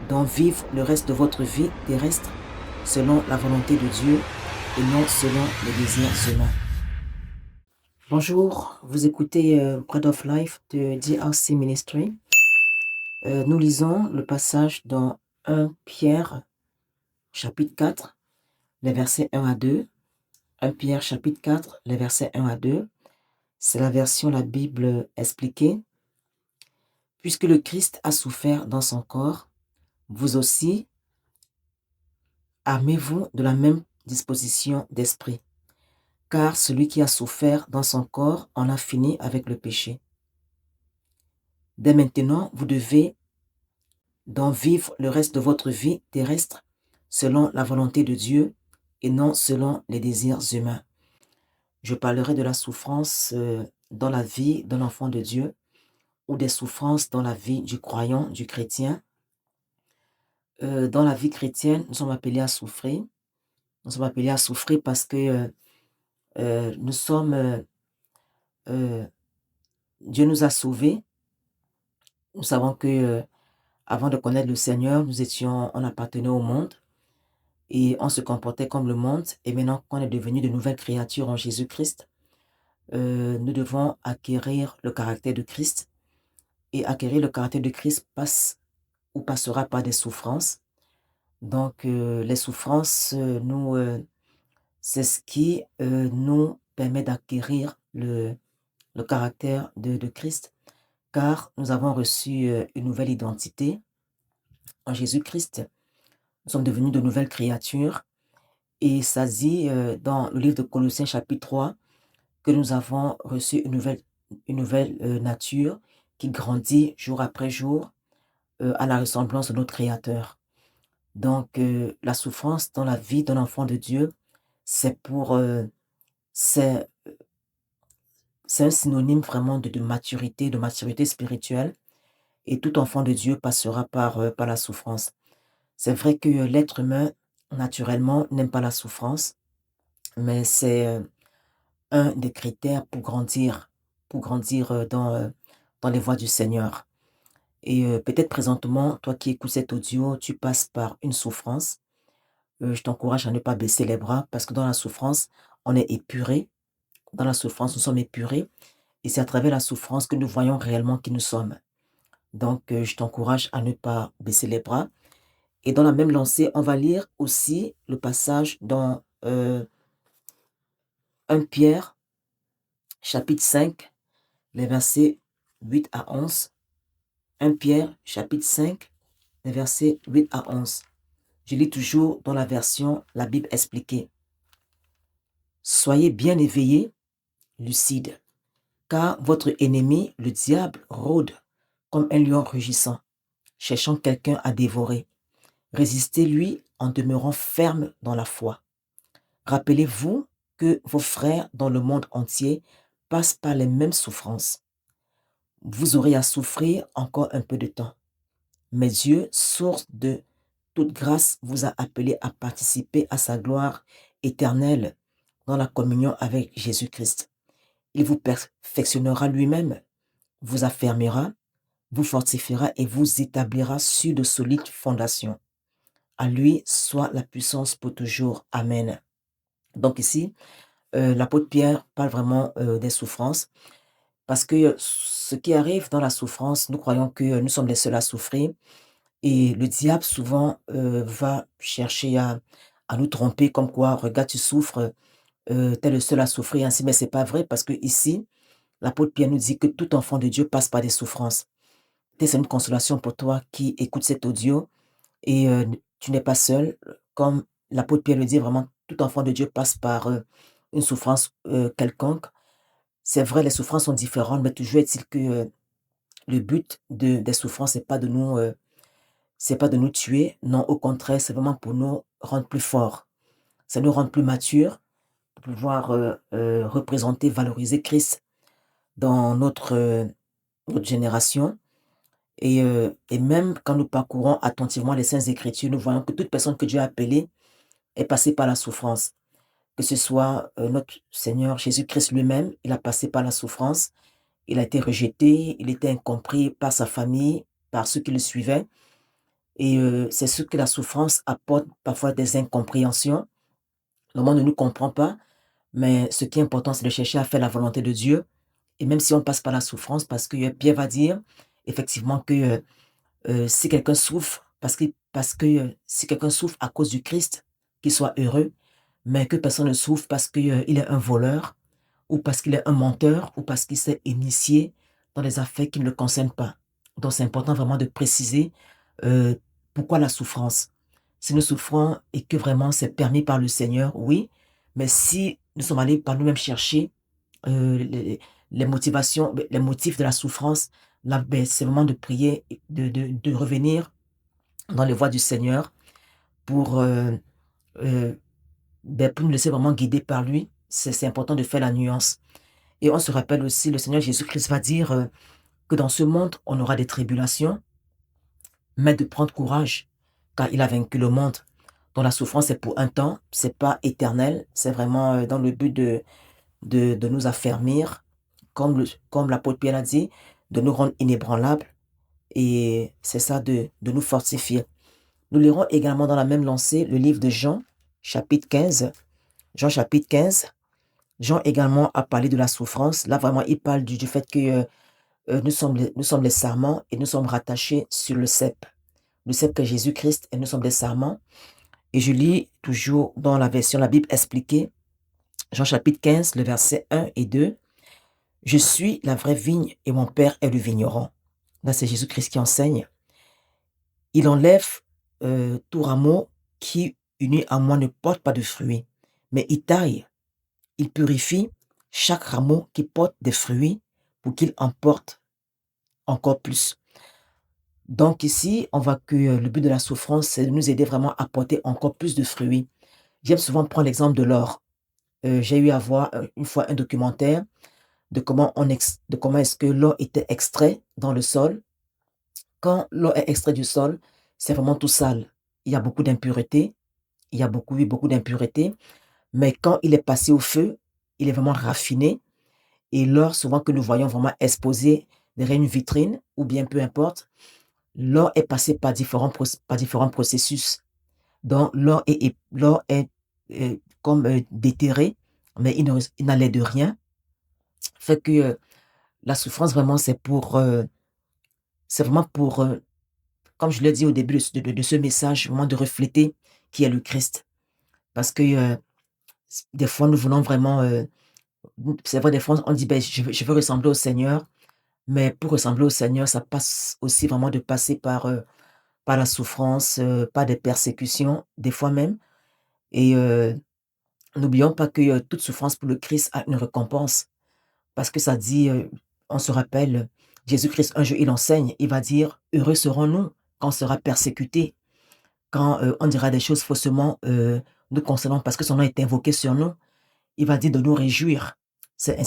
d'en vivre le reste de votre vie terrestre selon la volonté de Dieu et non selon les désirs humains. Bonjour, vous écoutez Bread of Life de DRC Ministry. Nous lisons le passage dans 1 Pierre chapitre 4, les versets 1 à 2. 1 Pierre chapitre 4, les versets 1 à 2. C'est la version la Bible expliquée. Puisque le Christ a souffert dans son corps, vous aussi, armez-vous de la même disposition d'esprit. Car celui qui a souffert dans son corps en a fini avec le péché. Dès maintenant, vous devez d'en vivre le reste de votre vie terrestre selon la volonté de Dieu et non selon les désirs humains. Je parlerai de la souffrance dans la vie d'un enfant de Dieu ou des souffrances dans la vie du croyant, du chrétien. Dans la vie chrétienne, nous sommes appelés à souffrir. Nous sommes appelés à souffrir parce que nous sommes... Dieu nous a sauvés. Nous savons que avant de connaître le Seigneur, on appartenait au monde et on se comportait comme le monde. Et maintenant qu'on est devenu de nouvelles créatures en Jésus-Christ, nous devons acquérir le caractère de Christ. Et acquérir le caractère de Christ passera par des souffrances. Donc, les souffrances, c'est ce qui nous permet d'acquérir le caractère de Christ, car nous avons reçu une nouvelle identité en Jésus-Christ. Nous sommes devenus de nouvelles créatures. Et ça dit dans le livre de Colossiens chapitre 3 que nous avons reçu une nouvelle nature qui grandit jour après jour à la ressemblance de notre Créateur. Donc, la souffrance dans la vie d'un enfant de Dieu, c'est un synonyme vraiment de maturité spirituelle. Et tout enfant de Dieu passera par la souffrance. C'est vrai que l'être humain, naturellement, n'aime pas la souffrance, mais c'est un des critères pour grandir dans les voies du Seigneur. Et peut-être présentement, toi qui écoutes cet audio, tu passes par une souffrance. Je t'encourage à ne pas baisser les bras parce que dans la souffrance, on est épuré. Dans la souffrance, nous sommes épurés. Et c'est à travers la souffrance que nous voyons réellement qui nous sommes. Donc, je t'encourage à ne pas baisser les bras. Et dans la même lancée, on va lire aussi le passage dans 1 Pierre, chapitre 5, les versets 8 à 11. 1 Pierre, chapitre 5, les versets 8 à 11. Je lis toujours dans la version la Bible expliquée. Soyez bien éveillés, lucides, car votre ennemi, le diable, rôde comme un lion rugissant, cherchant quelqu'un à dévorer. Résistez-lui en demeurant ferme dans la foi. Rappelez-vous que vos frères dans le monde entier passent par les mêmes souffrances. Vous aurez à souffrir encore un peu de temps. Mais Dieu, source de toute grâce, vous a appelé à participer à sa gloire éternelle dans la communion avec Jésus-Christ. Il vous perfectionnera lui-même, vous affermira, vous fortifiera et vous établira sur de solides fondations. À lui soit la puissance pour toujours. Amen. Donc ici, l'apôtre Pierre parle vraiment des souffrances parce que ce qui arrive dans la souffrance, nous croyons que nous sommes les seuls à souffrir et le diable souvent va chercher à nous tromper comme quoi, regarde, tu souffres, tu es le seul à souffrir ainsi, mais c'est pas vrai parce que ici, l'apôtre Pierre nous dit que tout enfant de Dieu passe par des souffrances. C'est une consolation pour toi qui écoute cet audio et tu n'es pas seul. Comme l'apôtre Pierre le dit, vraiment, tout enfant de Dieu passe par une souffrance quelconque. C'est vrai, les souffrances sont différentes, mais toujours est-il que le but des souffrances, c'est pas de nous tuer. Non, au contraire, c'est vraiment pour nous rendre plus forts. Ça nous rend plus matures pour pouvoir représenter, valoriser Christ dans notre génération. Et même quand nous parcourons attentivement les Saintes Écritures, nous voyons que toute personne que Dieu a appelée est passée par la souffrance. Que ce soit notre Seigneur Jésus-Christ lui-même, il a passé par la souffrance, il a été rejeté, il était incompris par sa famille, par ceux qui le suivaient. Et c'est ce que la souffrance apporte parfois des incompréhensions. Le monde ne nous comprend pas, mais ce qui est important, c'est de chercher à faire la volonté de Dieu. Et même si on passe par la souffrance, parce que Pierre va dire effectivement que si quelqu'un souffre, parce que si quelqu'un souffre à cause du Christ, qu'il soit heureux, mais que personne ne souffre parce qu'il est un voleur, ou parce qu'il est un menteur, ou parce qu'il s'est initié dans des affaires qui ne le concernent pas. Donc c'est important vraiment de préciser euh, pourquoi la souffrance. Si nous souffrons et que vraiment c'est permis par le Seigneur, oui, mais si nous sommes allés par nous-mêmes chercher les motivations, les motifs de la souffrance, là, c'est vraiment de prier, de revenir dans les voies du Seigneur pour, euh, pour nous laisser vraiment guider par lui. C'est important de faire la nuance. Et on se rappelle aussi, le Seigneur Jésus-Christ va dire que dans ce monde, on aura des tribulations, mais de prendre courage, car il a vaincu le monde. Donc la souffrance est pour un temps, c'est pas éternel, c'est vraiment dans le but de nous affermir, comme l'apôtre Pierre a dit, de nous rendre inébranlables, et c'est ça de nous fortifier. Nous lirons également dans la même lancée le livre de Jean, chapitre 15. Jean, chapitre 15. Jean également a parlé de la souffrance. Là, vraiment, il parle du fait que nous sommes les sarments et nous sommes rattachés sur le cep. Le cep que Jésus-Christ et nous sommes des sarments. Et je lis toujours dans la version la Bible expliquée, Jean chapitre 15, le verset 1 et 2. Je suis la vraie vigne et mon Père est le vigneron. Là, c'est Jésus-Christ qui enseigne. Il enlève tout rameau qui, uni à moi, ne porte pas de fruits. Mais il taille, il purifie chaque rameau qui porte des fruits pour qu'il en porte encore plus. Donc ici, on voit que le but de la souffrance, c'est de nous aider vraiment à porter encore plus de fruits. J'aime souvent prendre l'exemple de l'or. J'ai eu à voir une fois un documentaire de comment est-ce que l'or était extrait dans le sol. Quand l'or est extrait du sol, c'est vraiment tout sale. Il y a beaucoup d'impuretés. Il y a beaucoup, oui, beaucoup d'impuretés. Mais quand il est passé au feu, il est vraiment raffiné. Et l'or, souvent que nous voyons vraiment exposé derrière une vitrine, ou bien peu importe, l'or est passé par différents processus. Donc, l'or est comme déterré, mais il n'allait de rien. Fait que la souffrance, vraiment, c'est vraiment pour, comme je l'ai dit au début de ce message, vraiment de refléter qui est le Christ. Parce que des fois, nous voulons vraiment, c'est vrai, des fois, on dit, ben, je veux ressembler au Seigneur, mais pour ressembler au Seigneur, ça passe aussi vraiment de passer par la souffrance, par des persécutions, des fois même. Et n'oublions pas que toute souffrance pour le Christ a une récompense. Parce que ça dit, on se rappelle, Jésus-Christ, un jour, il enseigne, il va dire, heureux serons-nous quand on sera persécutés, quand on dira des choses faussement nous concernant, parce que son nom est invoqué sur nous. Il va dire de nous réjouir. C'est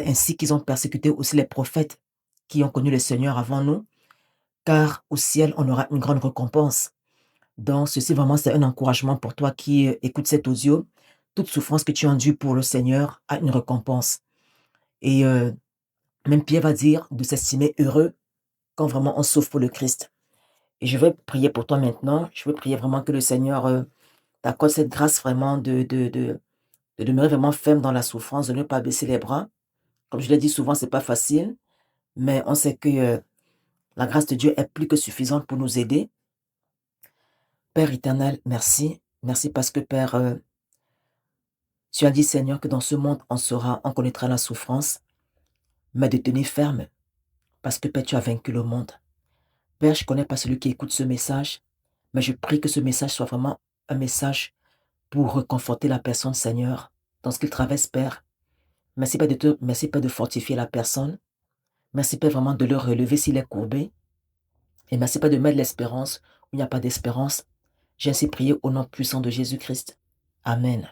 ainsi qu'ils ont persécuté aussi les prophètes qui ont connu le Seigneur avant nous, car au ciel, on aura une grande récompense. Donc, ceci vraiment, c'est un encouragement pour toi qui écoute cet audio. Toute souffrance que tu enduis pour le Seigneur a une récompense. Et même Pierre va dire de s'estimer heureux quand vraiment on souffre pour le Christ. Et je vais prier pour toi maintenant. Je veux prier vraiment que le Seigneur t'accorde cette grâce vraiment de demeurer vraiment ferme dans la souffrance, de ne pas baisser les bras. Comme je l'ai dit souvent, c'est pas facile, mais on sait que la grâce de Dieu est plus que suffisante pour nous aider. Père éternel, merci. Merci parce que Père, tu as dit Seigneur que dans ce monde, on connaîtra la souffrance, mais de tenir ferme parce que Père, tu as vaincu le monde. Père, je ne connais pas celui qui écoute ce message, mais je prie que ce message soit vraiment un message pour réconforter la personne, Seigneur, dans ce qu'il traverse, Père. Merci, Père, de fortifier la personne. Merci, Père, vraiment de le relever s'il est courbé. Et merci, Père, de mettre l'espérance où il n'y a pas d'espérance. J'ai ainsi prié au nom puissant de Jésus-Christ. Amen.